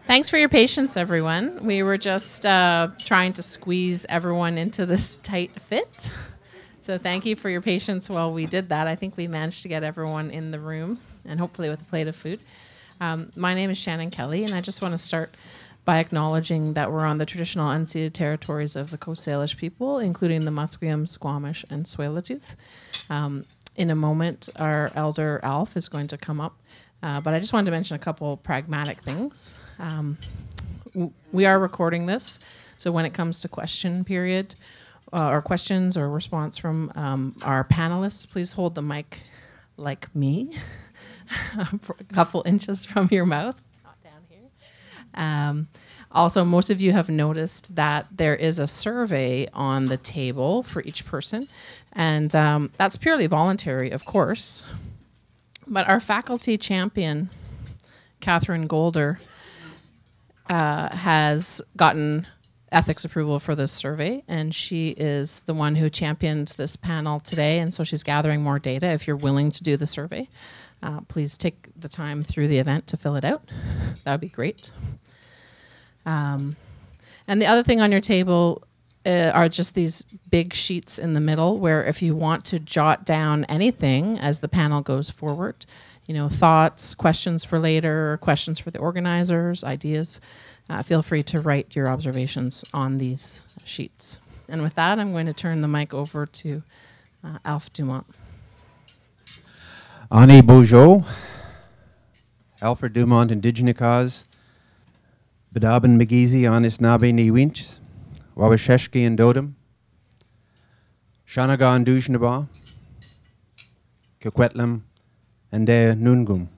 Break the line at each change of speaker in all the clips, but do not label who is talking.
Thanks for your patience, everyone. We were just trying to squeeze everyone into this tight fit. So thank you for your patience while we did that. I think we managed to get everyone in the room, and hopefully with a plate of food. My name is Shannon Kelly, and I just want to start by acknowledging that we're on the traditional unceded territories of the Coast Salish people, including the Musqueam, Squamish, and Tsleil-Waututh. In a moment, our elder Alf is going to come up, but I just wanted to mention a couple pragmatic things. We are recording this, so when it comes to question period, or questions or response from our panelists, please hold the mic like me, a couple inches from your mouth, not down here. Also, most of you have noticed that there is a survey on the table for each person, and that's purely voluntary, of course. But our faculty champion, Catherine Golder, has gotten ethics approval for this survey, and she is the one who championed this panel today, and so she's gathering more data. If you're willing to do the survey, please take the time through the event to fill it out. That would be great. And the other thing on your table are just these big sheets in the middle where if you want to jot down anything as the panel goes forward, you know, thoughts, questions for later, questions for the organizers, ideas, feel free to write your observations on these sheets. And with that, I'm going to turn the mic over to Alf Dumont.
Ani Bojo, Alfred Dumont Indigenicaz, Bedaben Magizi Anis Nabe Ni Winch, Wawasheshki and Dodem, Shanaga and Dujnaba, Kekwetlam, and De Nungum.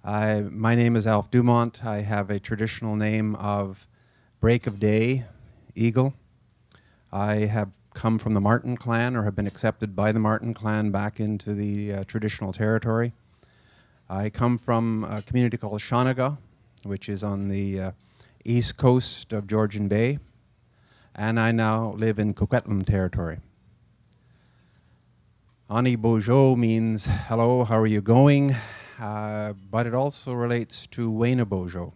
My name is Alf Dumont. I have a traditional name of Break of Day, Eagle. I have come from the Martin clan, or have been accepted by the Martin clan back into the traditional territory. I come from a community called Shanaga, which is on the east coast of Georgian Bay, and I now live in Coquitlam territory. Ani Bojo means hello, how are you going? But it also relates to Wayna Bojo.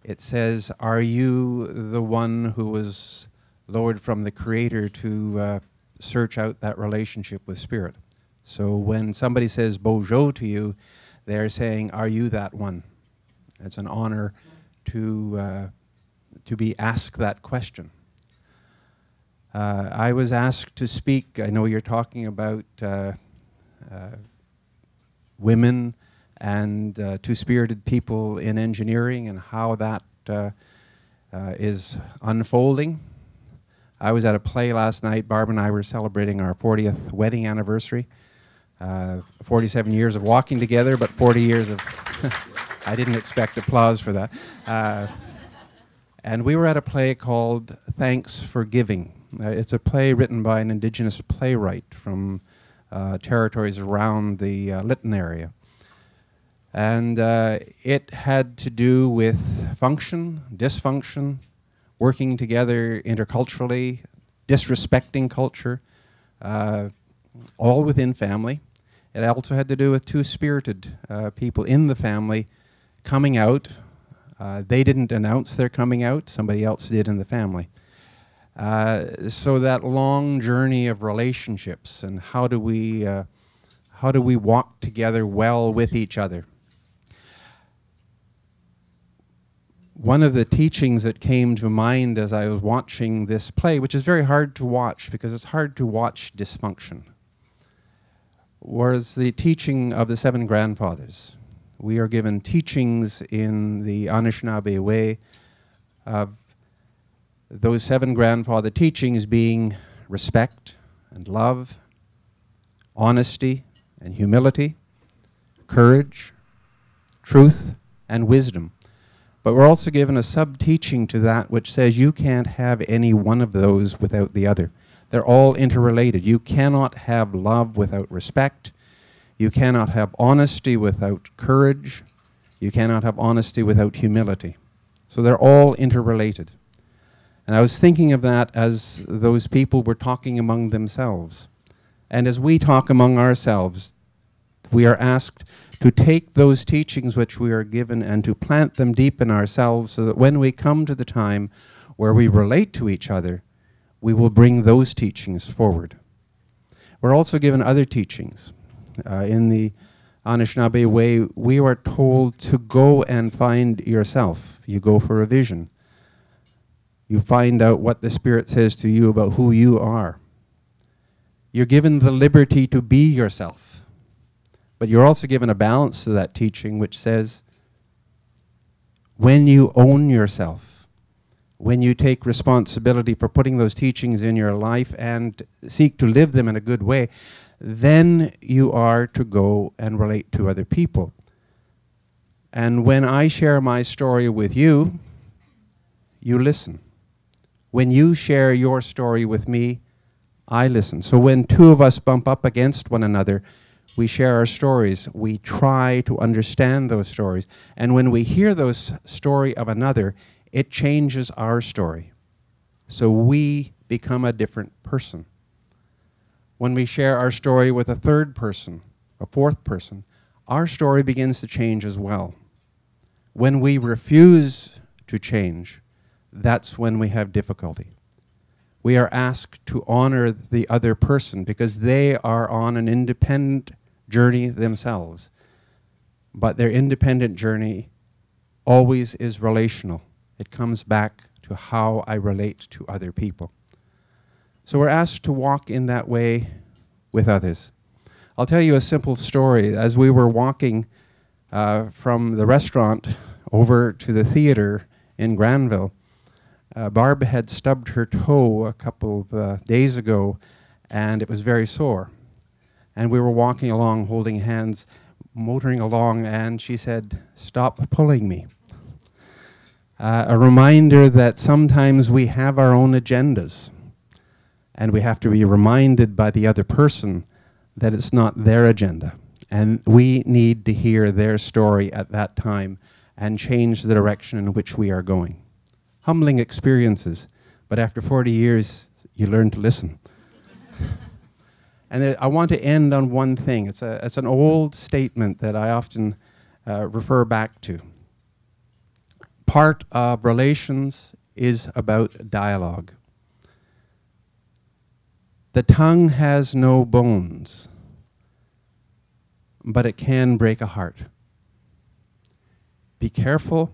It says, are you the one who was lowered from the Creator to search out that relationship with Spirit? So when somebody says Bojo to you, they're saying, are you that one? It's an honor to be asked that question. I was asked to speak. I know you're talking about women and two-spirited people in engineering and how that is unfolding. I was at a play last night. Barb and I were celebrating our 40th wedding anniversary. 47 years of walking together, but 40 years of... I didn't expect applause for that. And we were at a play called Thanks for Giving. It's a play written by an Indigenous playwright from territories around the Lytton area. And it had to do with function, dysfunction, working together interculturally, disrespecting culture, all within family. It also had to do with two-spirited people in the family coming out. They didn't announce their coming out, somebody else did in the family. So that long journey of relationships and how do we walk together well with each other. One of the teachings that came to mind as I was watching this play, which is very hard to watch because it's hard to watch dysfunction, was the teaching of the seven grandfathers. We are given teachings in the Anishinaabe way of those seven grandfather teachings being respect and love, honesty and humility, courage, truth, and wisdom. But we're also given a sub-teaching to that which says you can't have any one of those without the other. They're all interrelated. You cannot have love without respect. You cannot have honesty without courage. You cannot have honesty without humility. So they're all interrelated. And I was thinking of that as those people were talking among themselves. And as we talk among ourselves, We are asked to take those teachings which we are given and to plant them deep in ourselves so that when we come to the time where we relate to each other, we will bring those teachings forward. We're also given other teachings. In the Anishinaabe way, we are told to go and find yourself. You go for a vision. You find out what the Spirit says to you about who you are. You're given the liberty to be yourself. But you're also given a balance to that teaching which says, when you own yourself, when you take responsibility for putting those teachings in your life and seek to live them in a good way, then you are to go and relate to other people. And when I share my story with you, you listen. When you share your story with me, I listen. So when two of us bump up against one another, we share our stories. We try to understand those stories. And when we hear those story of another, it changes our story. So we become a different person. When we share our story with a third person, a fourth person, our story begins to change as well. When we refuse to change, that's when we have difficulty. We are asked to honor the other person because they are on an independent journey themselves. But their independent journey always is relational. It comes back to how I relate to other people. So we're asked to walk in that way with others. I'll tell you a simple story. As we were walking from the restaurant over to the theater in Granville, Barb had stubbed her toe a couple of days ago, and it was very sore. And we were walking along, holding hands, motoring along, and she said, "Stop pulling me." A reminder that sometimes we have our own agendas, and we have to be reminded by the other person that it's not their agenda. And we need to hear their story at that time and change the direction in which we are going. Humbling experiences, but after 40 years, you learn to listen. And I want to end on one thing. It's an old statement that I often refer back to. Part of relations is about dialogue. The tongue has no bones, but it can break a heart. Be careful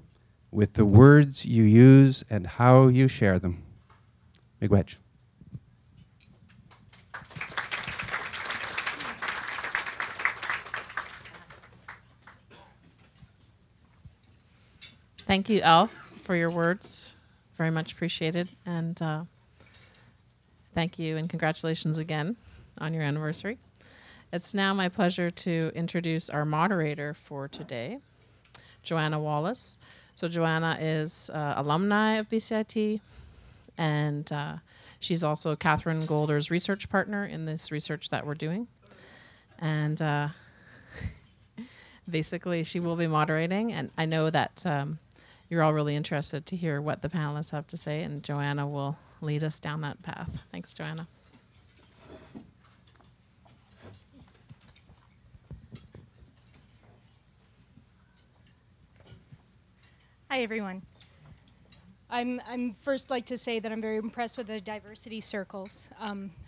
with the words you use and how you share them. Miigwech.
Thank you, Alf, for your words. Very much appreciated. And thank you and congratulations again on your anniversary. It's now my pleasure to introduce our moderator for today, Joanna Wallace. So Joanna is alumni of BCIT, and she's also Catherine Golder's research partner in this research that we're doing. And basically, she will be moderating, and I know that you're all really interested to hear what the panelists have to say, and Joanna will lead us down that path. Thanks, Joanna.
Hi, everyone. I'm first like to say that I'm very impressed with the diversity circles.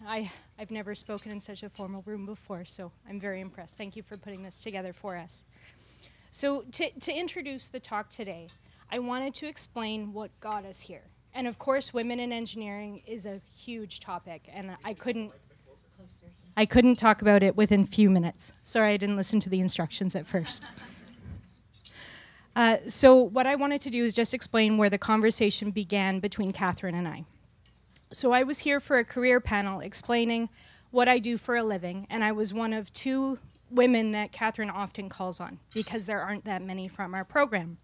I've never spoken in such a formal room before, so I'm very impressed. Thank you for putting this together for us. So to introduce the talk today, I wanted to explain what got us here. And of course, women in engineering is a huge topic, and I couldn't talk about it within a few minutes. Sorry, I didn't listen to the instructions at first. So what I wanted to do is just explain where the conversation began between Catherine and I. So I was here for a career panel explaining what I do for a living, and I was one of two women that Catherine often calls on because there aren't that many from our program.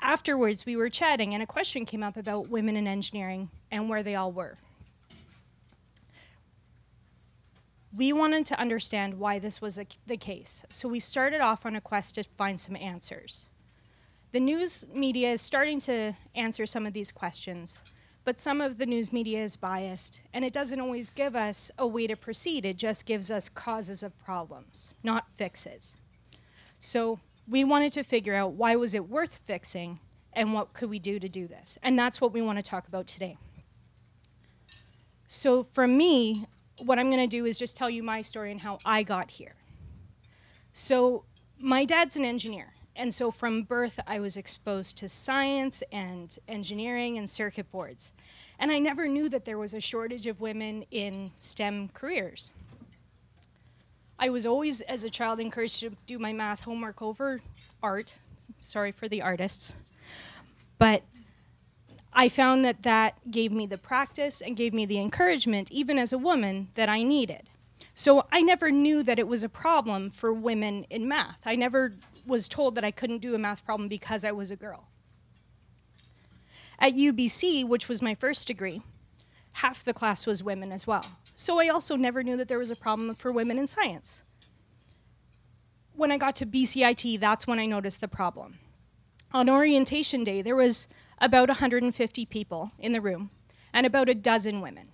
Afterwards, we were chatting, and a question came up about women in engineering and where they all were. We wanted to understand why this was the case, so we started off on a quest to find some answers. The news media is starting to answer some of these questions, but some of the news media is biased, and it doesn't always give us a way to proceed. It just gives us causes of problems, not fixes. So we wanted to figure out why was it worth fixing and what could we do to do this. And that's what we want to talk about today. So for me, what I'm going to do is just tell you my story and how I got here. So my dad's an engineer. And so from birth, I was exposed to science and engineering and circuit boards. And I never knew that there was a shortage of women in STEM careers. I was always, as a child, encouraged to do my math homework over art. Sorry for the artists. But I found that that gave me the practice and gave me the encouragement, even as a woman, that I needed. So I never knew that it was a problem for women in math. I never was told that I couldn't do a math problem because I was a girl. At UBC, which was my first degree, half the class was women as well. So I also never knew that there was a problem for women in science. When I got to BCIT, that's when I noticed the problem. On orientation day, there was about 150 people in the room and about a dozen women.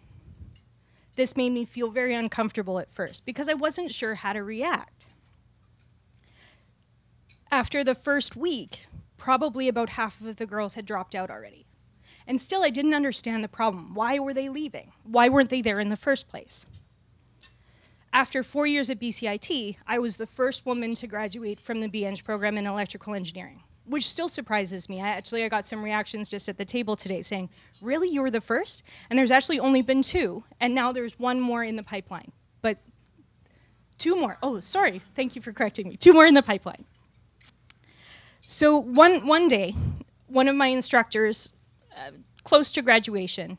This made me feel very uncomfortable at first because I wasn't sure how to react. After the first week, probably about half of the girls had dropped out already. And still I didn't understand the problem. Why were they leaving? Why weren't they there in the first place? After 4 years at BCIT, I was the first woman to graduate from the BEng program in electrical engineering, which still surprises me. I got some reactions just at the table today saying, really, you were the first? And there's actually only been 2, and now there's 1 more in the pipeline. But 2 more. Oh, sorry. Thank you for correcting me. 2 more in the pipeline. So one day, one of my instructors, close to graduation,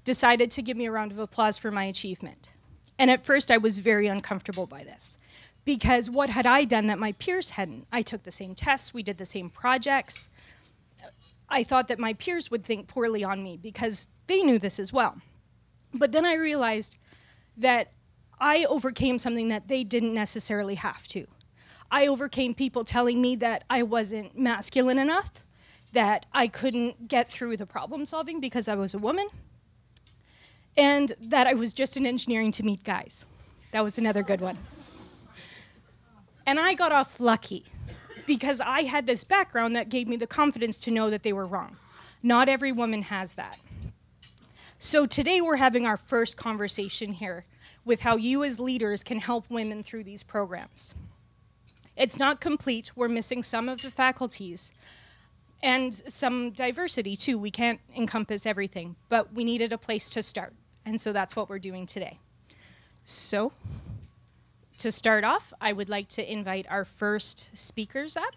decided to give me a round of applause for my achievement. And at first, I was very uncomfortable by this. Because what had I done that my peers hadn't? I took the same tests, we did the same projects. I thought that my peers would think poorly on me because they knew this as well. But then I realized that I overcame something that they didn't necessarily have to. I overcame people telling me that I wasn't masculine enough, that I couldn't get through the problem solving because I was a woman, and that I was just in engineering to meet guys. That was another good one. And I got off lucky because I had this background that gave me the confidence to know that they were wrong. Not every woman has that. So today we're having our first conversation here with how you as leaders can help women through these programs. It's not complete. We're missing some of the faculties and some diversity too. We can't encompass everything, but we needed a place to start. And so that's what we're doing today. So to start off, I would like to invite our first speakers up,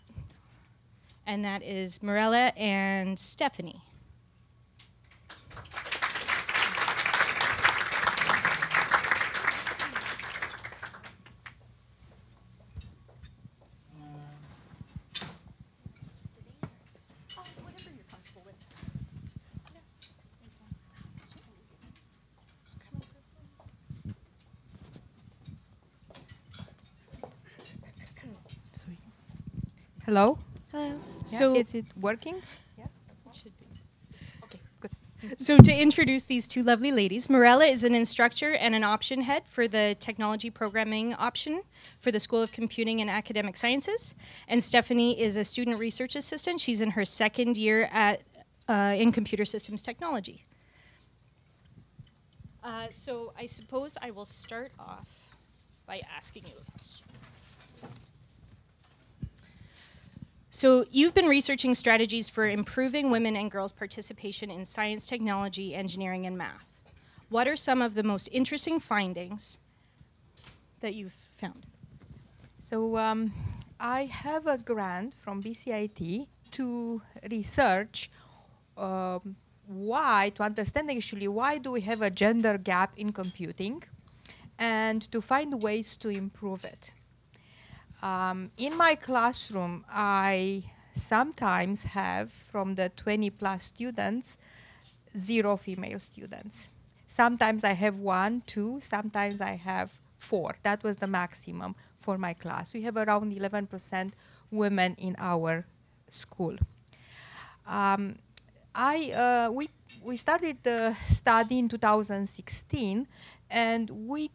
and that is Marella and Stephanie.
Hello?
Hello.
So is it working?
Yeah, it should be.
Okay, good.
So to introduce these 2 lovely ladies, Marella is an instructor and an option head for the technology programming option for the School of Computing and Academic Sciences. And Stephanie is a student research assistant. She's in her 2nd year at in computer systems technology. So I suppose I will start off by asking you a question. So you've been researching strategies for improving women and girls' participation in science, technology, engineering, and math. What are some of the most interesting findings that you've found?
So I have a grant from BCIT to research to understand actually why do we have a gender gap in computing and to find ways to improve it. In my classroom, I sometimes have, from the 20 plus students, 0 female students. Sometimes I have 1, 2, sometimes I have 4. That was the maximum for my class. We have around 11% women in our school. we started the study in 2016, and we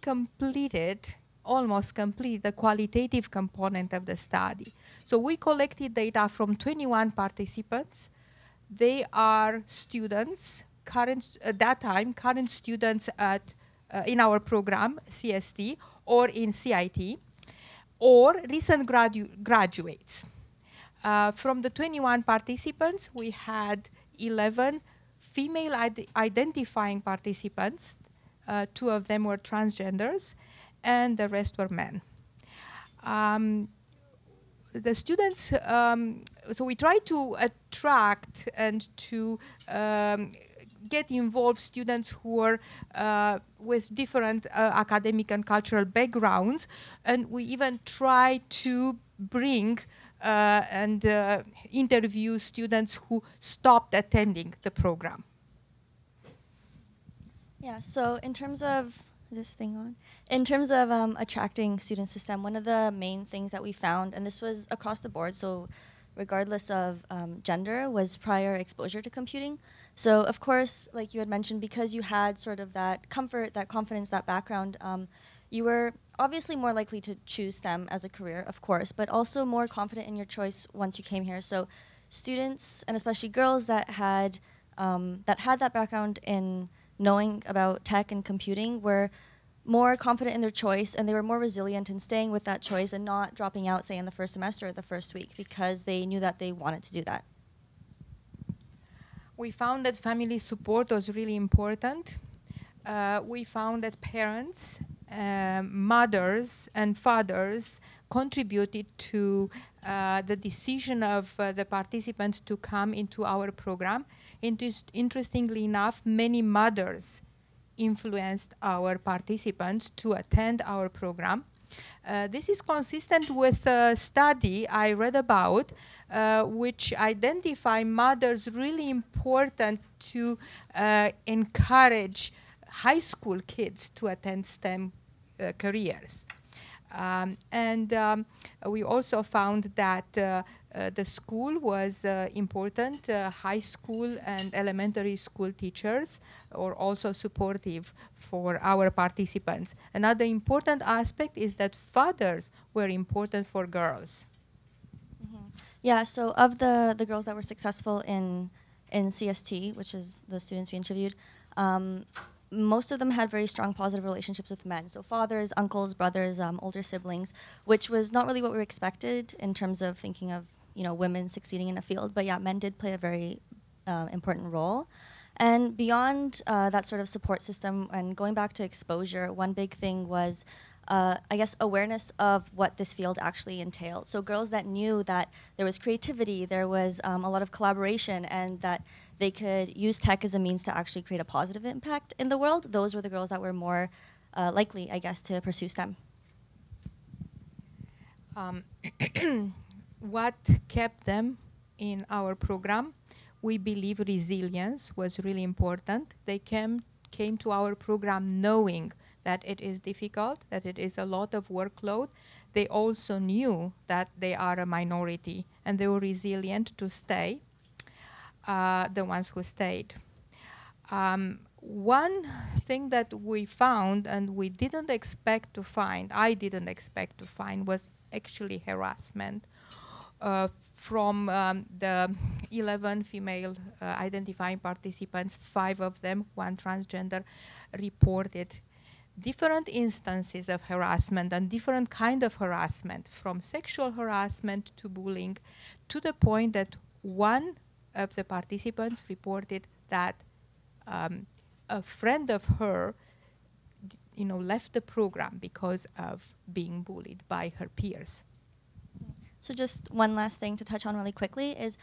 almost completed the qualitative component of the study. So we collected data from 21 participants. They are students, at that time, current students in our program, CST, or in CIT, or recent graduates. From the 21 participants, we had 11 female identifying participants. 2 of them were transgenders, and the rest were men. The students, so we try to attract and to get involved students who are with different academic and cultural backgrounds, and we even try to bring and interview students who stopped attending the program.
Yeah, so in terms of, is this thing on? In terms of attracting students to STEM, one of the main things that we found, and this was across the board, so regardless of gender, was prior exposure to computing. So of course, like you had mentioned, because you had sort of that comfort, that confidence, that background, you were obviously more likely to choose STEM as a career, of course, but also more confident in your choice once you came here. So students, and especially girls that had that background in knowing about tech and computing, were more confident in their choice, and they were more resilient in staying with that choice and not dropping out, say, in the first semester or the first week, because they knew that they wanted to do that.
We found that family support was really important. We found that parents, mothers and fathers contributed to the decision of the participants to come into our program. Interestingly enough, many mothers influenced our participants to attend our program. This is consistent with a study I read about, which identify mothers really important to encourage high school kids to attend STEM careers. We also found that the school was important. High school and elementary school teachers are also supportive for our participants. Another important aspect is that fathers were important for girls.
Mm-hmm. Yeah, so of the girls that were successful in CST, which is the students we interviewed, most of them had very strong positive relationships with men. So fathers, uncles, brothers, older siblings, which was not really what we expected in terms of thinking of, women succeeding in a field. But yeah, men did play a very important role. And beyond that sort of support system, and going back to exposure, one big thing was, I guess, awareness of what this field actually entailed. So girls that knew that there was creativity, there was a lot of collaboration, and that they could use tech as a means to actually create a positive impact in the world, those were the girls that were more likely, I guess, to pursue STEM.
What kept them in our program? We believe resilience was really important. They came to our program knowing that it is difficult, that it is a lot of workload. They also knew that they are a minority, and they were resilient to stay, the ones who stayed. One thing that we found, and we didn't expect to find, I didn't expect to find, was actually harassment. From the 11 female identifying participants, 5 of them, 1 transgender, reported different instances of harassment and different kind of harassment, from sexual harassment to bullying, to the point that one of the participants reported that a friend of her, left the program because of being bullied by her peers.
So just one last thing to touch on really quickly is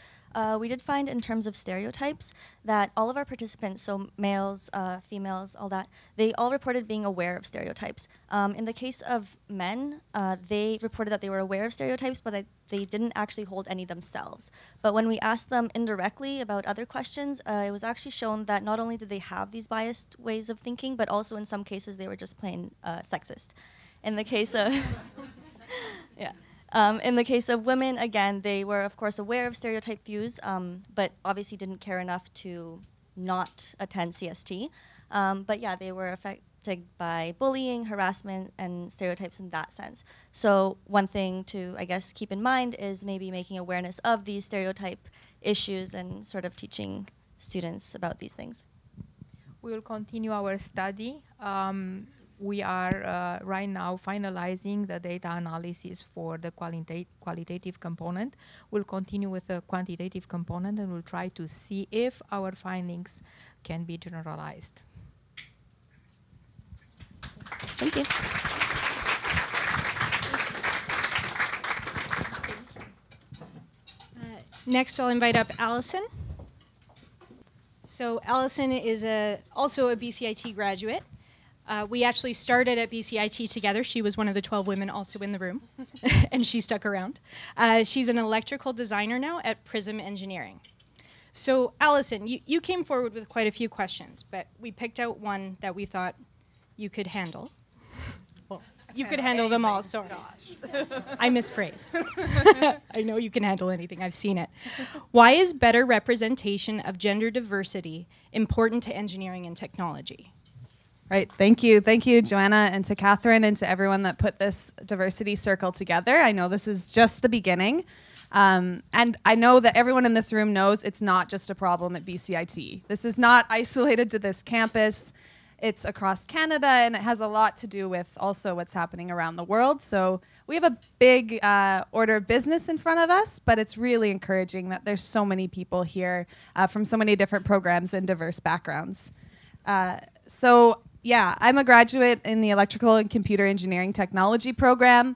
we did find, in terms of stereotypes, that all of our participants, so males, females, all that, they all reported being aware of stereotypes. In the case of men, they reported that they were aware of stereotypes, but that they didn't actually hold any themselves. But when we asked them indirectly about other questions, it was actually shown that not only did they have these biased ways of thinking, but also in some cases they were just plain sexist. In the case of... yeah. In the case of women, again, they were, of course, aware of stereotype views, but obviously didn't care enough to not attend CST. But yeah, they were affected by bullying, harassment, and stereotypes in that sense. So one thing to, I guess, keep in mind is maybe making awareness of these stereotype issues and sort of teaching students about these things.
We will continue our study. We are right now finalizing the data analysis for the qualitative component. We'll continue with the quantitative component, and we'll try to see if our findings can be generalized.
Thank you.
Next, I'll invite up Allison. So Allison is also a BCIT graduate. We actually started at BCIT together. She was one of the 12 women also in the room, and she stuck around. She's an electrical designer now at Prism Engineering. So Allison, you came forward with quite a few questions, but we picked out one that we thought you could handle. Well, you could handle them all, sorry. I misphrased. I know you can handle anything, I've seen it. Why is better representation of gender diversity important to engineering and technology?
Right, thank you, Joanna, and to Catherine, and to everyone that put this diversity circle together. I know this is just the beginning, and I know that everyone in this room knows it's not just a problem at BCIT. This is not isolated to this campus. It's across Canada, and it has a lot to do with also what's happening around the world. So we have a big order of business in front of us, but it's really encouraging that there's so many people here from so many different programs and diverse backgrounds. So yeah, I'm a graduate in the Electrical and Computer Engineering Technology program.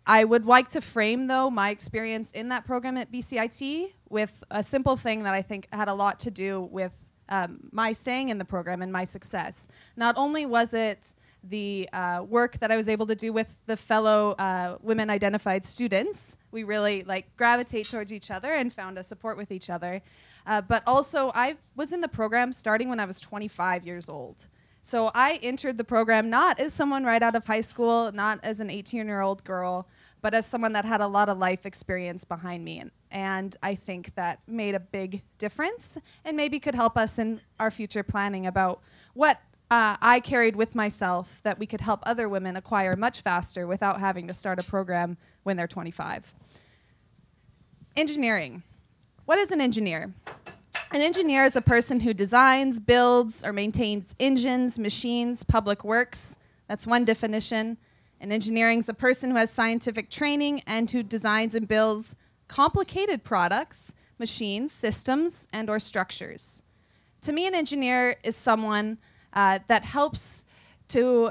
I would like to frame, though, my experience in that program at BCIT with a simple thing that I think had a lot to do with my staying in the program and my success. Not only was it the work that I was able to do with the fellow women-identified students, we really gravitate towards each other and found a support with each other, but also I was in the program starting when I was 25 years old. So I entered the program not as someone right out of high school, not as an 18-year-old girl, but as someone that had a lot of life experience behind me. And I think that made a big difference and maybe could help us in our future planning about what I carried with myself that we could help other women acquire much faster without having to start a program when they're 25. Engineering. What is an engineer? An engineer is a person who designs, builds, or maintains engines, machines, public works. That's one definition. And engineering is a person who has scientific training and who designs and builds complicated products, machines, systems, and or structures. To me, an engineer is someone that helps to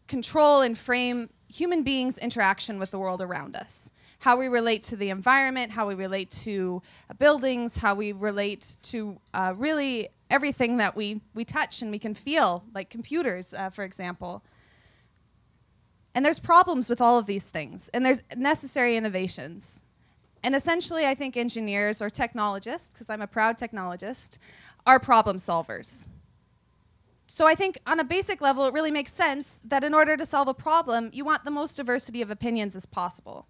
control and frame human beings' interaction with the world around us. How we relate to the environment, how we relate to buildings, how we relate to really everything that we touch and we can feel, like computers, for example. And there's problems with all of these things, and there's necessary innovations. And essentially, I think engineers or technologists, because I'm a proud technologist, are problem solvers. So I think on a basic level, it really makes sense that in order to solve a problem, you want the most diversity of opinions as possible.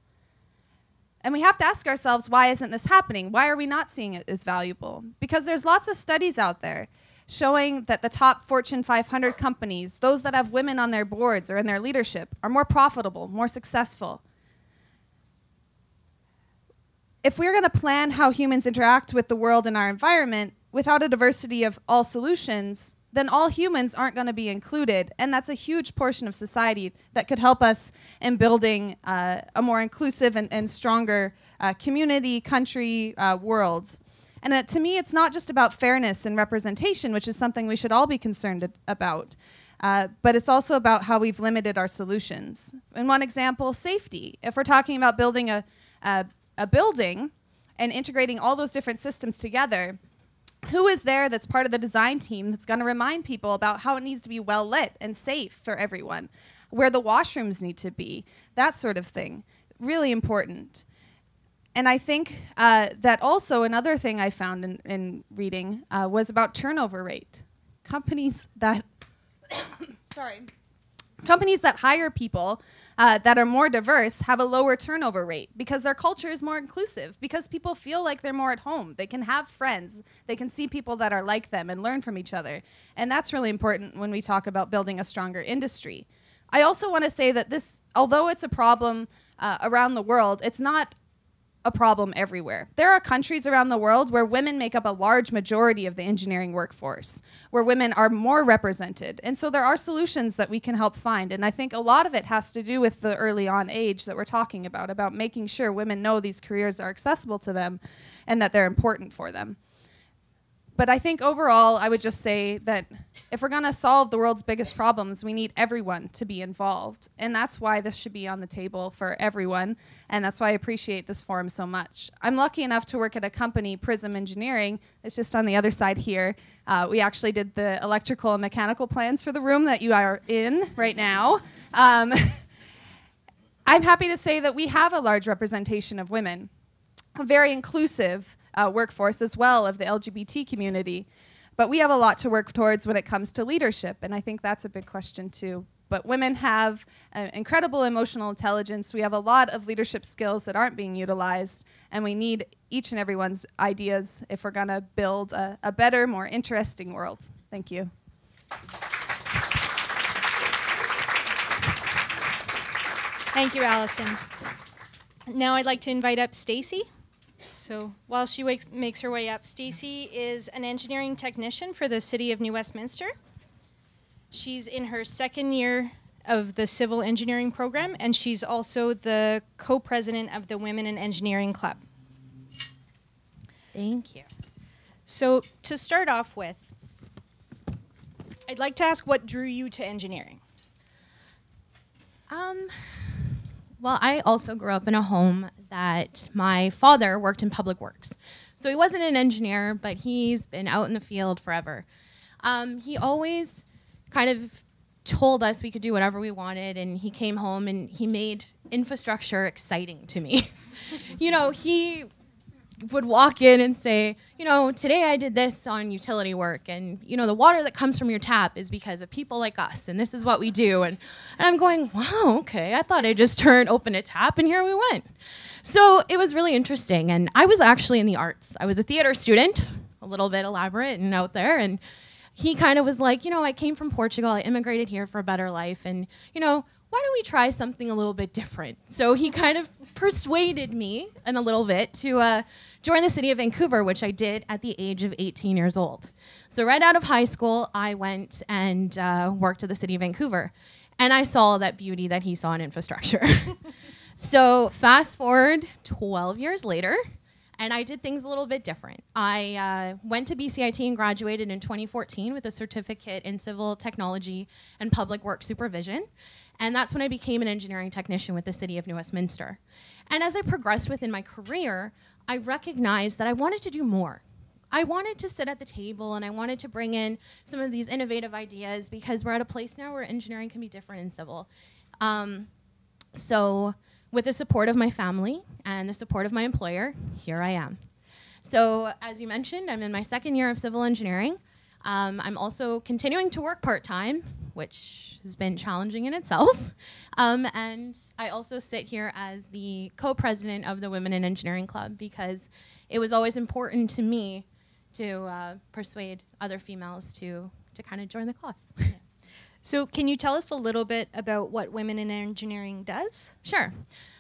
And we have to ask ourselves, why isn't this happening? Why are we not seeing it as valuable? Because there's lots of studies out there showing that the top Fortune 500 companies, those that have women on their boards or in their leadership, are more profitable, more successful. If we're going to plan how humans interact with the world and our environment without a diversity of all solutions, then all humans aren't going to be included. And that's a huge portion of society that could help us in building a more inclusive and stronger community, country, world. And to me, it's not just about fairness and representation, which is something we should all be concerned about, but it's also about how we've limited our solutions. In one example, safety. If we're talking about building a building and integrating all those different systems together, who is there that's part of the design team that's going to remind people about how it needs to be well lit and safe for everyone, where the washrooms need to be, that sort of thing. Really important. And I think that also another thing I found in reading was about turnover rate. Companies that Companies that hire people that are more diverse have a lower turnover rate because their culture is more inclusive, because people feel like they're more at home. They can have friends. They can see people that are like them and learn from each other. And that's really important when we talk about building a stronger industry. I also want to say that this, although it's a problem around the world, it's not a problem everywhere. There are countries around the world where women make up a large majority of the engineering workforce, where women are more represented. And so there are solutions that we can help find. And I think a lot of it has to do with the early on age that we're talking about making sure women know these careers are accessible to them and that they're important for them. But I think overall, I would just say that if we're going to solve the world's biggest problems, we need everyone to be involved. And that's why this should be on the table for everyone. And that's why I appreciate this forum so much. I'm lucky enough to work at a company, Prism Engineering. It's just on the other side here. We actually did the electrical and mechanical plans for the room that you are in right now. I'm happy to say that we have a large representation of women, a very inclusive workforce as well of the LGBT community. But we have a lot to work towards when it comes to leadership, and I think that's a big question too. But women have incredible emotional intelligence. We have a lot of leadership skills that aren't being utilized, and we need each and everyone's ideas if we're going to build a better, more interesting world. Thank you.
Thank you, Allison. Now I'd like to invite up Stacy. So while she makes her way up, Stacy is an engineering technician for the City of New Westminster. She's in her second year of the civil engineering program, and she's also the co-president of the Women in Engineering Club.
Thank you.
So to start off with, I'd like to ask what drew you to engineering?
Well, I also grew up in a home that my father worked in public works. So he wasn't an engineer, but he's been out in the field forever. He always kind of told us we could do whatever we wanted, and he came home and he made infrastructure exciting to me. You know, he would walk in and say, you know, today I did this on utility work, and, you know, the water that comes from your tap is because of people like us, and this is what we do. And I'm going, wow, okay, I thought I just opened a tap, and here we went. So it was really interesting, and I was actually in the arts. I was a theater student, a little bit elaborate and out there, and he kind of was like, you know, I came from Portugal, I immigrated here for a better life, and, you know, why don't we try something a little bit different? So he kind of persuaded me in a little bit to join the City of Vancouver, which I did at the age of 18 years old. So right out of high school, I went and worked at the City of Vancouver, and I saw that beauty that he saw in infrastructure. So fast forward 12 years later, and I did things a little bit different. I went to BCIT and graduated in 2014 with a certificate in civil technology and public works supervision. And that's when I became an engineering technician with the City of New Westminster. And as I progressed within my career, I recognized that I wanted to do more. I wanted to sit at the table, and I wanted to bring in some of these innovative ideas, because we're at a place now where engineering can be different in civil. So with the support of my family and the support of my employer, here I am. So as you mentioned, I'm in my second year of civil engineering. I'm also continuing to work part-time, which has been challenging in itself. And I also sit here as the co-president of the Women in Engineering Club, because it was always important to me to persuade other females to kind of join the cause. Yeah.
So can you tell us a little bit about what Women in Engineering does?
Sure.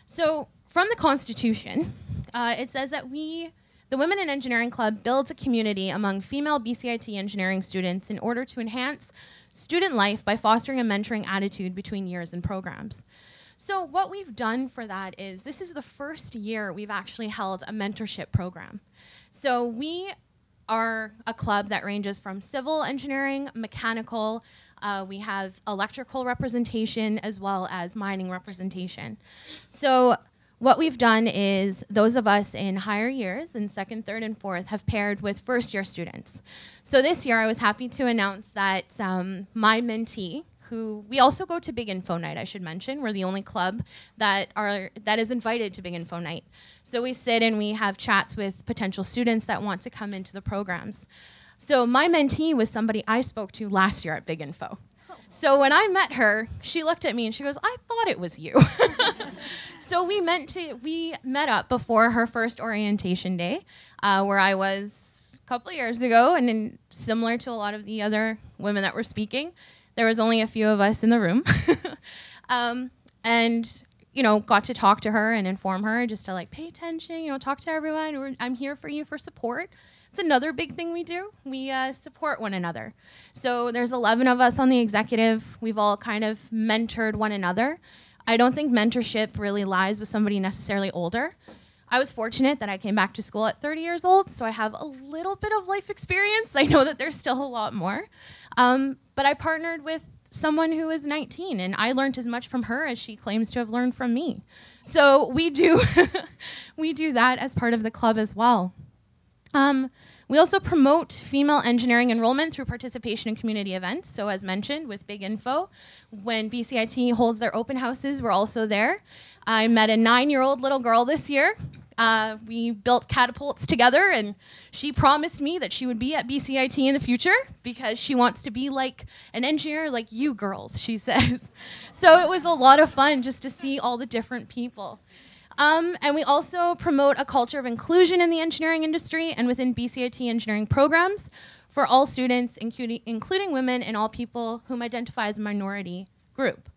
So from the Constitution, it says that the Women in Engineering Club builds a community among female BCIT engineering students in order to enhance student life by fostering a mentoring attitude between years and programs. So what we've done for that is, this is the first year we've actually held a mentorship program. So we are a club that ranges from civil engineering, mechanical, we have electrical representation, as well as mining representation. So what we've done is, those of us in higher years, in second, third, and fourth, have paired with first-year students. So this year, I was happy to announce that my mentee, who we also go to Big Info Night, I should mention. We're the only club that is invited to Big Info Night. So we sit and we have chats with potential students that want to come into the programs. So my mentee was somebody I spoke to last year at Big Info. So when I met her, she looked at me and she goes, I thought it was you. So we met up before her first orientation day, where I was a couple of years ago, and then similar to a lot of the other women that were speaking, there was only a few of us in the room. And, you know, got to talk to her and inform her just to like pay attention, you know, talk to everyone. I'm here for you for support. It's another big thing we do. We support one another. So there's 11 of us on the executive. We've all kind of mentored one another. I don't think mentorship really lies with somebody necessarily older. I was fortunate that I came back to school at 30 years old, so I have a little bit of life experience. I know that there's still a lot more. But I partnered with someone who is 19, and I learned as much from her as she claims to have learned from me. So we do that as part of the club as well. We also promote female engineering enrollment through participation in community events. So as mentioned, with Big Info, when BCIT holds their open houses, we're also there. I met a 9-year-old little girl this year. We built catapults together, and she promised me that she would be at BCIT in the future because she wants to be like an engineer like you girls, she says. So it was a lot of fun just to see all the different people. And we also promote a culture of inclusion in the engineering industry and within BCIT engineering programs for all students, including women and all people whom identify as a minority group.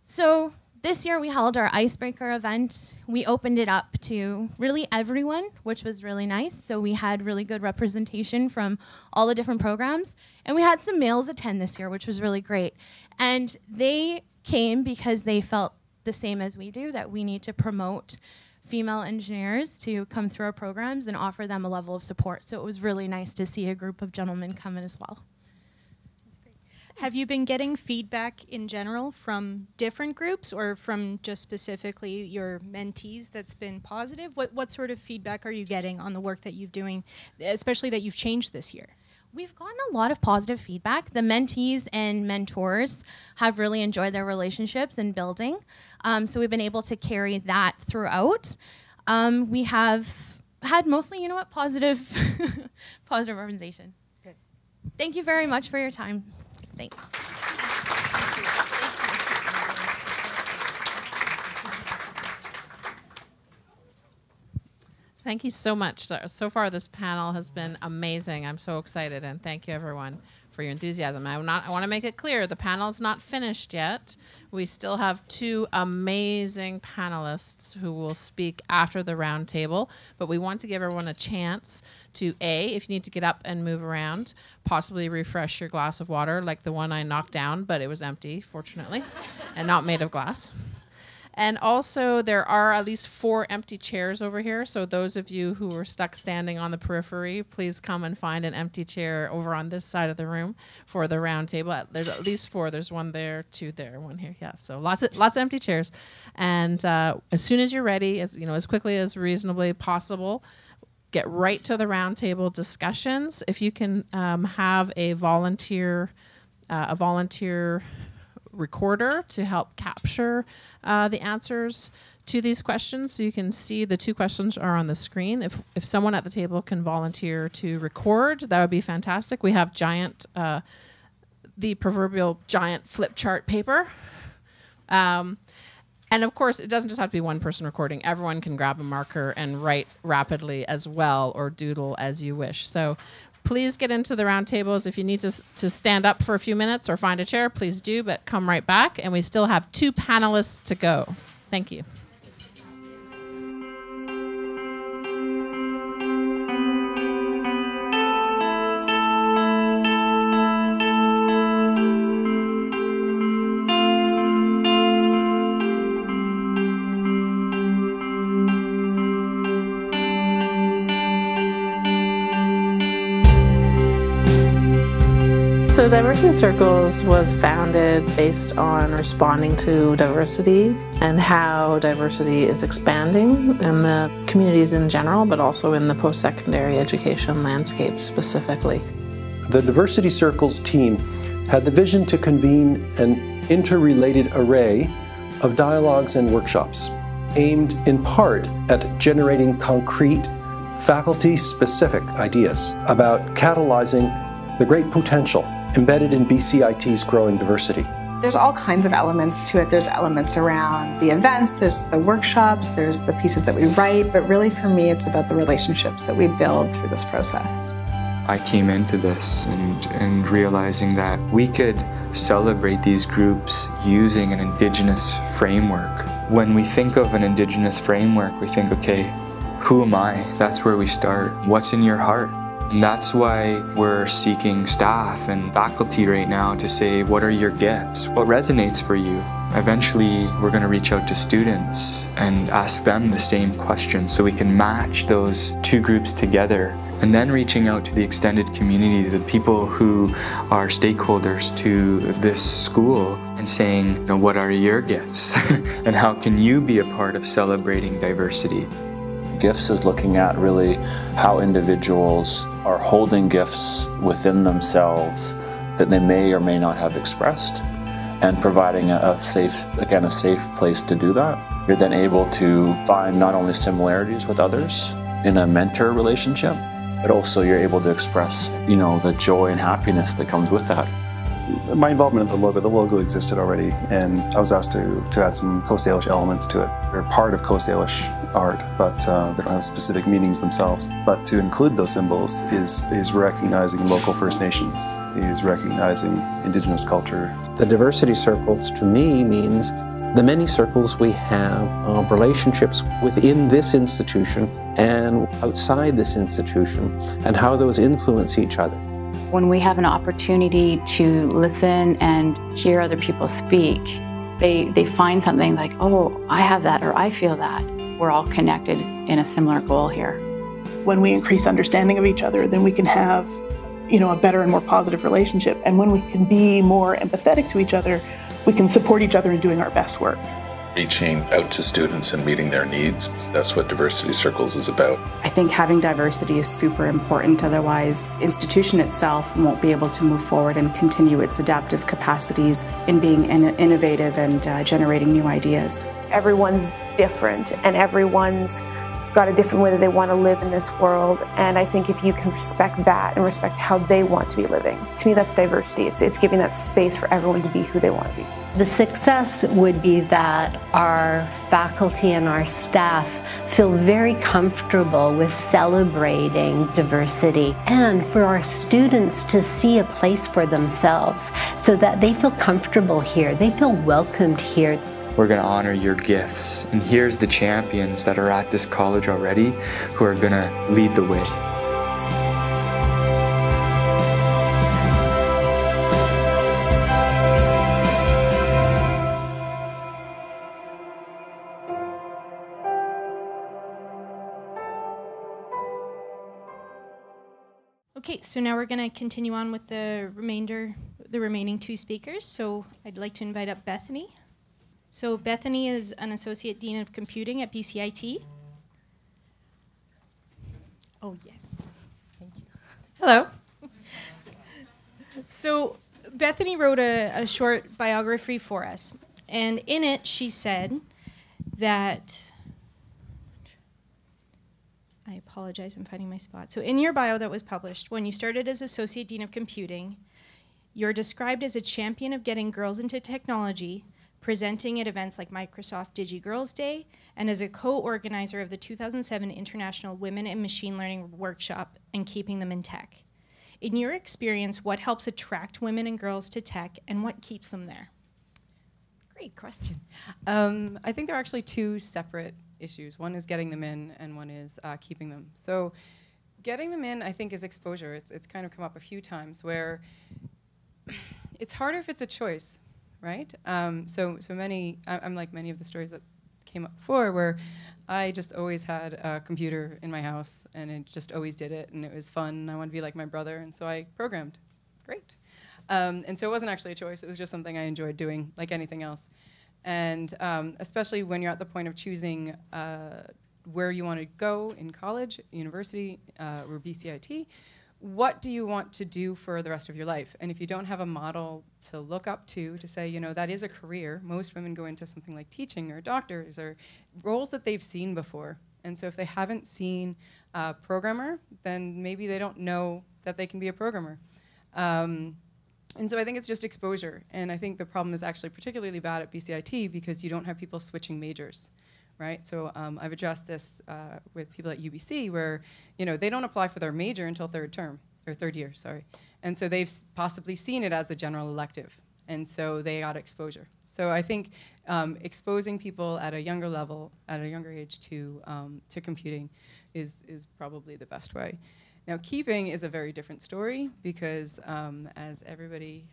So this year we held our icebreaker event. We opened it up to really everyone, which was really nice. So we had really good representation from all the different programs. And we had some males attend this year, which was really great. And they came because they felt the same as we do, that we need to promote female engineers to come through our programs and offer them a level of support. So it was really nice to see a group of gentlemen come in as well.
That's great. Have you been getting feedback in general from different groups or from just specifically your mentees that's been positive? What sort of feedback are you getting on the work that you're doing, especially that you've changed this year?
We've gotten a lot of positive feedback. The mentees and mentors have really enjoyed their relationships and building. So we've been able to carry that throughout. We have had mostly, you know what, positive representation. Good. Thank you very much for your time. Thanks.
Thank you so much. So far, this panel has been amazing. I'm so excited, and thank you, everyone, for your enthusiasm. I want to make it clear, the panel's not finished yet. We still have 2 amazing panelists who will speak after the round table, but we want to give everyone a chance to, A, if you need to get up and move around, possibly refresh your glass of water, like the one I knocked down, but it was empty, fortunately, and not made of glass. And also, there are at least 4 empty chairs over here. So those of you who were stuck standing on the periphery, please come and find an empty chair over on this side of the room for the round table. There's at least 4. There's 1 there, 2 there, 1 here. Yeah, so lots of empty chairs. And as soon as you're ready, as quickly as reasonably possible, get right to the round table discussions. If you can have a volunteer recorder to help capture the answers to these questions, so you can see the 2 questions are on the screen. If someone at the table can volunteer to record, that would be fantastic. We have the proverbial giant flip chart paper. And of course, it doesn't just have to be one person recording. Everyone can grab a marker and write rapidly as well, or doodle as you wish. So please get into the round tables. If you need to stand up for a few minutes or find a chair, please do, but come right back. And we still have 2 panelists to go. Thank you.
So Diversity Circles was founded based on responding to diversity and how diversity is expanding in the communities in general, but also in the post-secondary education landscape specifically.
The Diversity Circles team had the vision to convene an interrelated array of dialogues and workshops aimed in part at generating concrete, faculty-specific ideas about catalyzing the great potential embedded in BCIT's growing diversity.
There's all kinds of elements to it. There's elements around the events, there's the workshops, there's the pieces that we write, but really for me it's about the relationships that we build through this process.
I came into this and realizing that we could celebrate these groups using an Indigenous framework. When we think of an Indigenous framework, we think, okay, who am I? That's where we start. What's in your heart? And that's why we're seeking staff and faculty right now to say, what are your gifts? What resonates for you? Eventually, we're going to reach out to students and ask them the same question so we can match those two groups together. And then reaching out to the extended community, the people who are stakeholders to this school, and saying, you know, what are your gifts? And how can you be a part of celebrating diversity?
Gifts is looking at really how individuals are holding gifts within themselves that they may or may not have expressed, and providing a safe place to do that. You're then able to find not only similarities with others in a mentor relationship, but also you're able to express, the joy and happiness that comes with that.
My involvement in the logo existed already, and I was asked to add some Coast Salish elements to it. They're part of Coast Salish art, but they don't have specific meanings themselves. But to include those symbols is recognizing local First Nations, is recognizing Indigenous culture.
The diversity circles to me means the many circles we have of relationships within this institution and outside this institution, and how those influence each other.
When we have an opportunity to listen and hear other people speak, they find something like, oh, I have that, or I feel that. We're all connected in a similar goal here.
When we increase understanding of each other, then we can have, a better and more positive relationship. And when we can be more empathetic to each other, we can support each other in doing our best work.
Reaching out to students and meeting their needs. That's what Diversity Circles is about.
I think having diversity is super important, otherwise institution itself won't be able to move forward and continue its adaptive capacities in being innovative and generating new ideas.
Everyone's different and everyone's got a different way that they want to live in this world, and I think if you can respect that and respect how they want to be living, to me that's diversity. It's giving that space for everyone to be who they want to be.
The success would be that our faculty and our staff feel very comfortable with celebrating diversity, and for our students to see a place for themselves so that they feel comfortable here, they feel welcomed here.
We're going to honor your gifts, and here's the champions that are at this college already who are going to lead the way.
Okay, so now we're going to continue on with the remaining two speakers. So I'd like to invite up Bethany. So Bethany is an Associate Dean of Computing at BCIT. Oh, yes. Thank you.
Hello.
So Bethany wrote a short biography for us. And in it, she said that, I apologize, I'm finding my spot. So in your bio that was published, when you started as Associate Dean of Computing, you're described as a champion of getting girls into technology, presenting at events like Microsoft DigiGirls Day, and as a co-organizer of the 2007 International Women in Machine Learning Workshop and keeping them in tech. In your experience, what helps attract women and girls to tech, and what keeps them there?
Great question. I think there are actually two separate issues. One is getting them in, and one is keeping them. So getting them in, I think, is exposure. It's kind of come up a few times where it's harder if it's a choice. Right? So many, I'm like many of the stories that came up before, where I just always had a computer in my house, and it just always did it, and it was fun, and I wanted to be like my brother, and so I programmed. Great. And so it wasn't actually a choice, it was just something I enjoyed doing, like anything else. And especially when you're at the point of choosing where you want to go in college, university, or BCIT, what do you want to do for the rest of your life? And if you don't have a model to look up to say, that is a career, most women go into something like teaching or doctors or roles that they've seen before. And so if they haven't seen a programmer, then maybe they don't know that they can be a programmer. And so I think it's just exposure. And I think the problem is actually particularly bad at BCIT because you don't have people switching majors, right? So I've addressed this with people at UBC where, you know, they don't apply for their major until third year, sorry. And so they've possibly seen it as a general elective. And so they got exposure. So I think exposing people at a younger level, at a younger age to computing is probably the best way. Now, keeping is a very different story because as everybody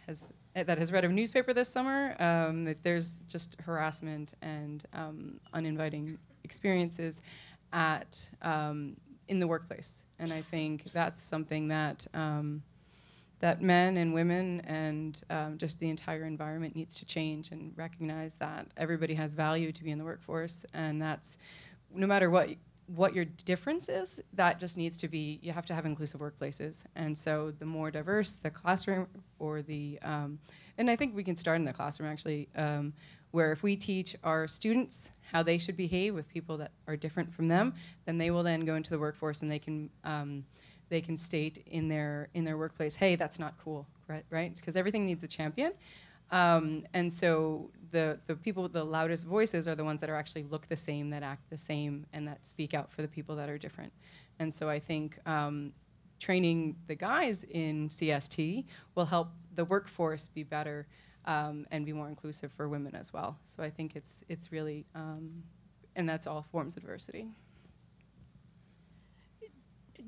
that has read a newspaper this summer, there's just harassment and uninviting experiences in the workplace. And I think that's something that that men and women and just the entire environment needs to change and recognize that everybody has value to be in the workforce, and that's no matter what your difference is, that just needs to be, you have to have inclusive workplaces. And so the more diverse the classroom or the, and I think we can start in the classroom actually, where if we teach our students how they should behave with people that are different from them, then they will then go into the workforce and they can state in their workplace, hey, that's not cool, right? Because everything needs a champion. And so the people with the loudest voices are the ones that are actually look the same, that act the same, and that speak out for the people that are different. And so I think training the guys in CST will help the workforce be better and be more inclusive for women as well. So I think it's really, and that's all forms of diversity.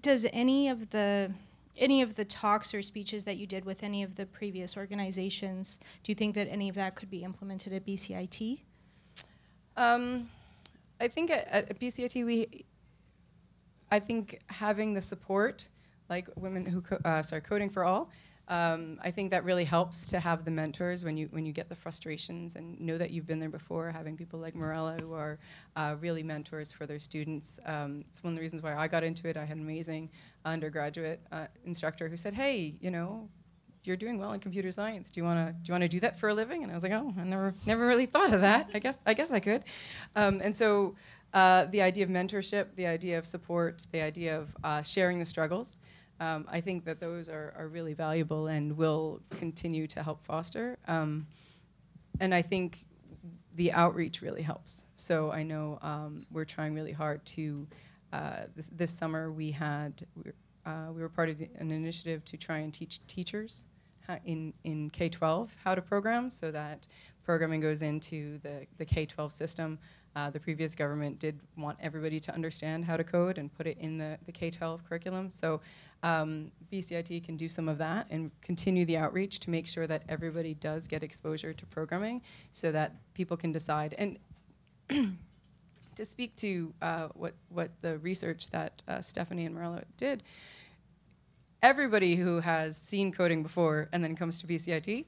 Does any of the talks or speeches that you did with any of the previous organizations, do you think that any of that could be implemented at BCIT?
I think at BCIT I think having the support, like Women Who Coding for All, I think that really helps to have the mentors when you get the frustrations and know that you've been there before. Having people like Marella who are really mentors for their students. It's one of the reasons why I got into it. I had an amazing undergraduate instructor who said, "Hey, you know, you're doing well in computer science. Do you want to do that for a living?" And I was like, "Oh, I never really thought of that. I guess I could." And so the idea of mentorship, the idea of support, the idea of sharing the struggles. I think that those are really valuable and will continue to help foster. And I think the outreach really helps. So I know we're trying really hard to, this summer we were part of an initiative to try and teach teachers in K-12 how to program, so that programming goes into the K-12 system. The previous government did want everybody to understand how to code and put it in the K-12 curriculum. So BCIT can do some of that and continue the outreach to make sure that everybody does get exposure to programming so that people can decide. And to speak to what the research that Stephanie and Marella did, everybody who has seen coding before and then comes to BCIT,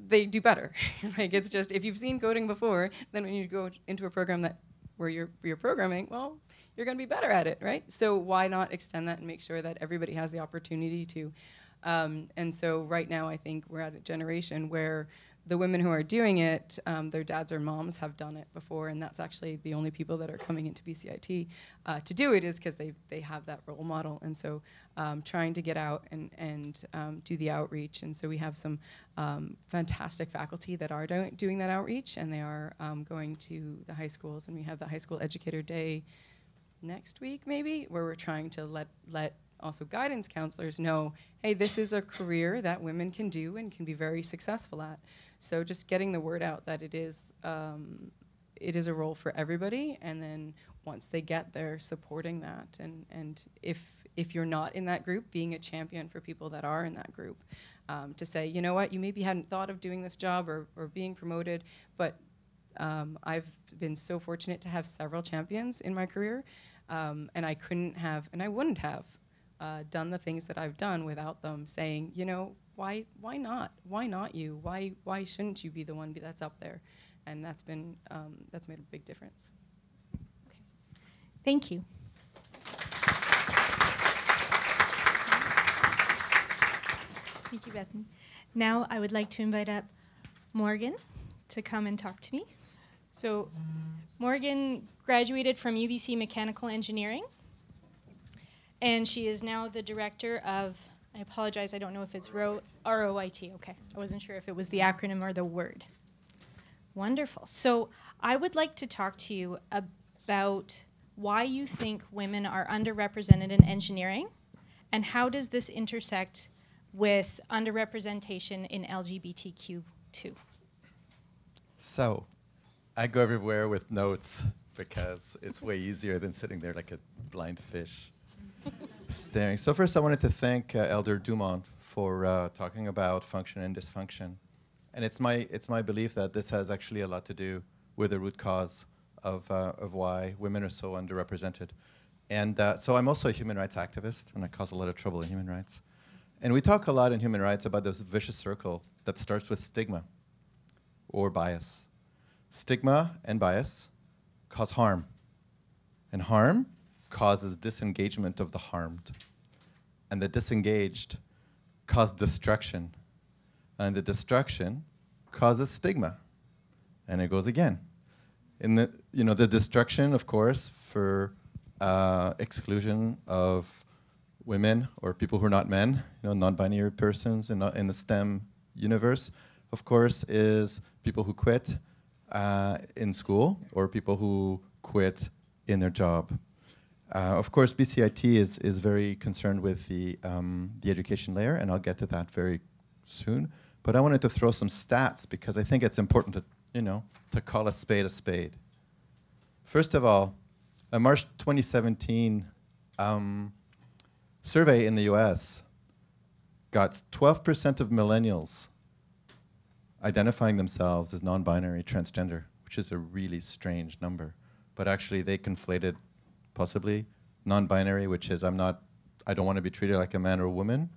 they do better. Like, it's just, if you've seen coding before, then when you go into a program where you're programming, well, you're going to be better at it, right? So why not extend that and make sure that everybody has the opportunity to? And so right now, I think we're at a generation where the women who are doing it, their dads or moms have done it before, and that's actually the only people that are coming into BCIT to do it, is because they have that role model. And so trying to get out and do the outreach. And so we have some fantastic faculty that are doing that outreach, and they are going to the high schools, and we have the High School Educator Day next week maybe, where we're trying to let also guidance counselors know, hey, this is a career that women can do and can be very successful at. So just getting the word out that it is a role for everybody, and then once they get there, supporting that, and if you're not in that group, being a champion for people that are in that group, to say, you know what, you maybe hadn't thought of doing this job or being promoted, but I've been so fortunate to have several champions in my career, and I wouldn't have done the things that I've done without them saying, you know, why not? Why not you? Why shouldn't you be the one that's up there? And that's made a big difference.
Okay. Thank you. Thank you, Bethany. Now I would like to invite up Morgan to come and talk to me. So Morgan graduated from UBC Mechanical Engineering, and she is now the director of I apologize, I don't know if it's ROIT. Okay, I wasn't sure if it was the acronym or the word. Wonderful. So I would like to talk to you about why you think women are underrepresented in engineering, and how does this intersect with underrepresentation in LGBTQ2?
So, I go everywhere with notes because it's way easier than sitting there like a blind fish staring. So first I wanted to thank Elder Dumont for talking about function and dysfunction. And it's my belief that this has actually a lot to do with the root cause of why women are so underrepresented. And so I'm also a human rights activist, and I cause a lot of trouble in human rights. And we talk a lot in human rights about this vicious circle that starts with stigma or bias. Stigma and bias cause harm, and harm causes disengagement of the harmed, and the disengaged cause destruction, and the destruction causes stigma, and it goes again. In the destruction, of course, for exclusion of women or people who are not men, non-binary persons in the STEM universe, of course, is people who quit in school or people who quit in their job. Of course, BCIT is very concerned with the education layer, and I'll get to that very soon. But I wanted to throw some stats because I think it's important to call a spade a spade. First of all, a March 2017 survey in the US got 12% of millennials identifying themselves as non-binary transgender, which is a really strange number. But actually they conflated possibly non-binary, which is I don't want to be treated like a man or a woman,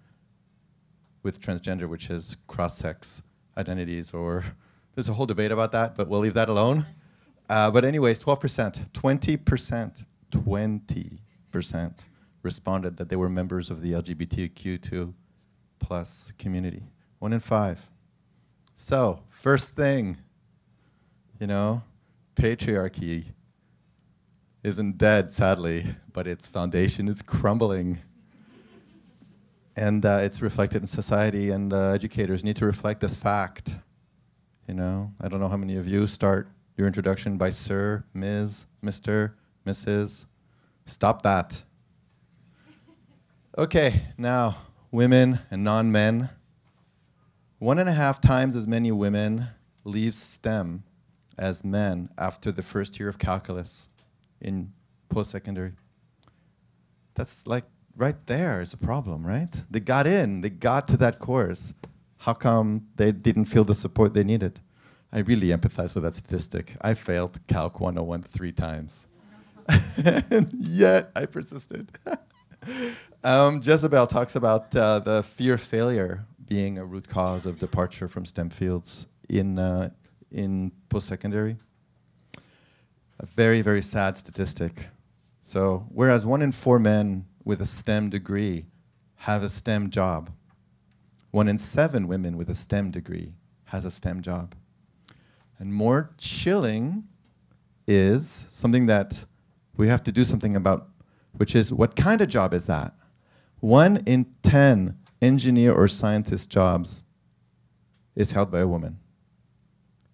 with transgender, which is cross-sex identities, or there's a whole debate about that, but we'll leave that alone. But anyways, 12%, 20% responded that they were members of the LGBTQ2+ community. 1 in 5. So, first thing, patriarchy isn't dead, sadly, but its foundation is crumbling. And it's reflected in society, and educators need to reflect this fact. I don't know how many of you start your introduction by Sir, Ms., Mr., Mrs. Stop that. Okay, now, women and non-men. 1.5 times as many women leave STEM as men after the first year of calculus in post-secondary. That's like right there is a problem, right? They got in, they got to that course. How come they didn't feel the support they needed? I really empathize with that statistic. I failed Calc 101 3 times. And yet I persisted. Jezebel talks about the fear of failure being a root cause of departure from STEM fields in post-secondary. A very, very sad statistic. So whereas 1 in 4 men with a STEM degree have a STEM job, 1 in 7 women with a STEM degree has a STEM job. And more chilling is something that we have to do something about, which is what kind of job is that? 1 in 10 engineer or scientist jobs is held by a woman.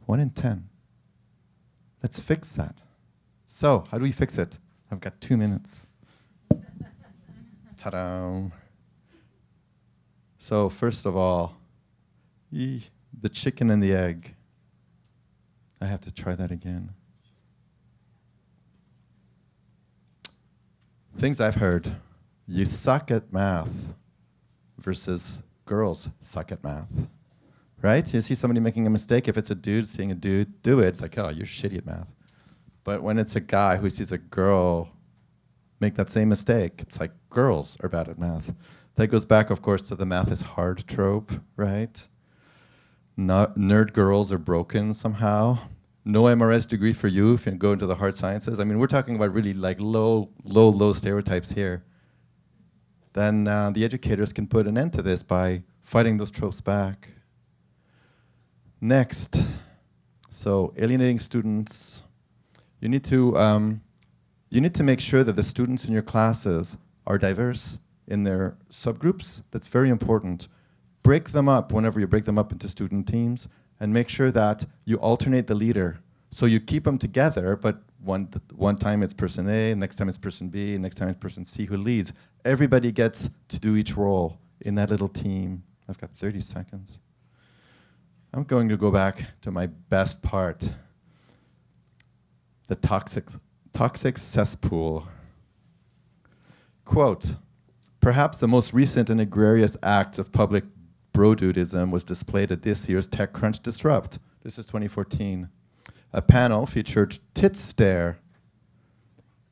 1 in 10. Let's fix that. So, how do we fix it? I've got 2 minutes. Ta-da! So, first of all, the chicken and the egg. I have to try that again. Things I've heard. You suck at math versus girls suck at math. Right? You see somebody making a mistake. If it's a dude seeing a dude do it, it's like, oh, you're shitty at math. But when it's a guy who sees a girl make that same mistake, it's like girls are bad at math. That goes back, of course, to the math is hard trope, right? Nerd girls are broken somehow. No MRS degree for you if you go into the hard sciences. I mean, we're talking about really like low stereotypes here. Then the educators can put an end to this by fighting those tropes back. Next, so alienating students. You need to make sure that the students in your classes are diverse in their subgroups. That's very important. Break them up whenever you break them up into student teams, and make sure that you alternate the leader. So you keep them together, but one time it's person A, next time it's person B, next time it's person C who leads. Everybody gets to do each role in that little team. I've got 30 seconds. I'm going to go back to my best part, the toxic cesspool. Quote, perhaps the most recent and egregious act of public bro-dudism was displayed at this year's TechCrunch Disrupt. This is 2014. A panel featured Tit Stare,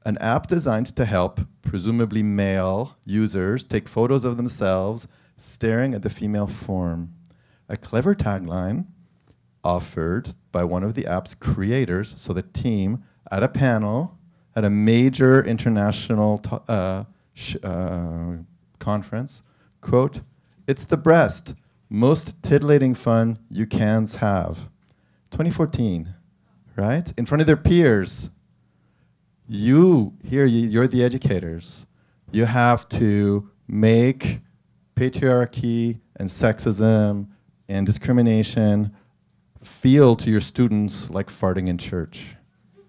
an app designed to help presumably male users take photos of themselves staring at the female form. A clever tagline offered by one of the app's creators, so the team at a panel at a major international conference, quote, "It's the breast, most titillating fun you cans have." 2014, right? In front of their peers. You're the educators. You have to make patriarchy and sexism and discrimination feel to your students like farting in church.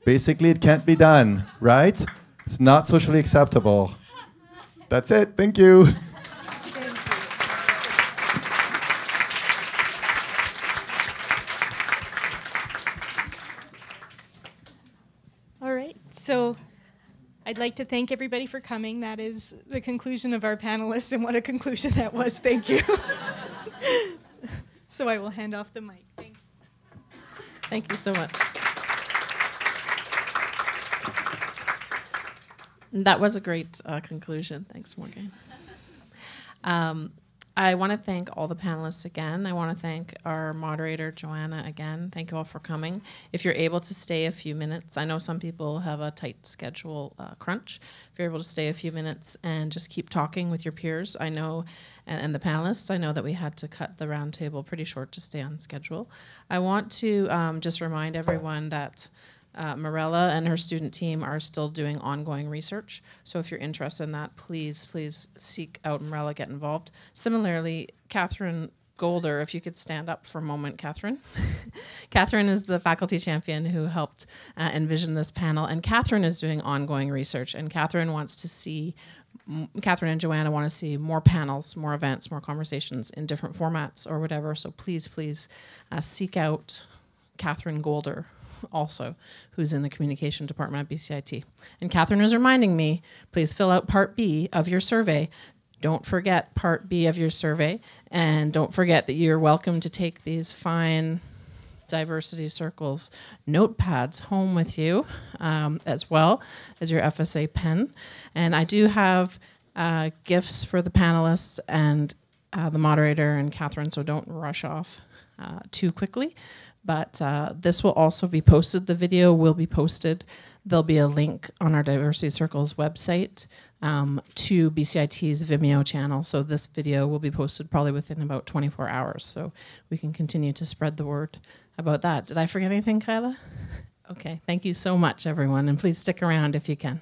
Basically, it can't be done, right? It's not socially acceptable. That's it. Thank you.
All right. So I'd like to thank everybody for coming. That is the conclusion of our panelists, and what a conclusion that was. Thank you. So I will hand off the mic.
Thank you so much. That was a great conclusion. Thanks, Morgan. I want to thank all the panelists again. I want to thank our moderator, Joanna, again. Thank you all for coming. If you're able to stay a few minutes, I know some people have a tight schedule crunch. If you're able to stay a few minutes and just keep talking with your peers, I know, and the panelists, I know that we had to cut the roundtable pretty short to stay on schedule. I want to just remind everyone that Marella and her student team are still doing ongoing research. So if you're interested in that, please seek out Marella, get involved. Similarly, Catherine Golder, if you could stand up for a moment, Catherine. Catherine is the faculty champion who helped envision this panel, and Catherine is doing ongoing research, and Catherine and Joanna want to see more panels, more events, more conversations in different formats or whatever. So please seek out Catherine Golder also, who's in the communication department at BCIT. And Catherine is reminding me, please fill out Part B of your survey. Don't forget Part B of your survey, and don't forget that you're welcome to take these fine diversity circles notepads home with you, as well as your FSA pen. And I do have gifts for the panelists and the moderator and Catherine, so don't rush off too quickly. But this will also be posted. The video will be posted. There'll be a link on our Diversity Circles website to BCIT's Vimeo channel. So this video will be posted probably within about 24 hours. So we can continue to spread the word about that. Did I forget anything, Kyla? Okay, thank you so much, everyone. And please stick around if you can.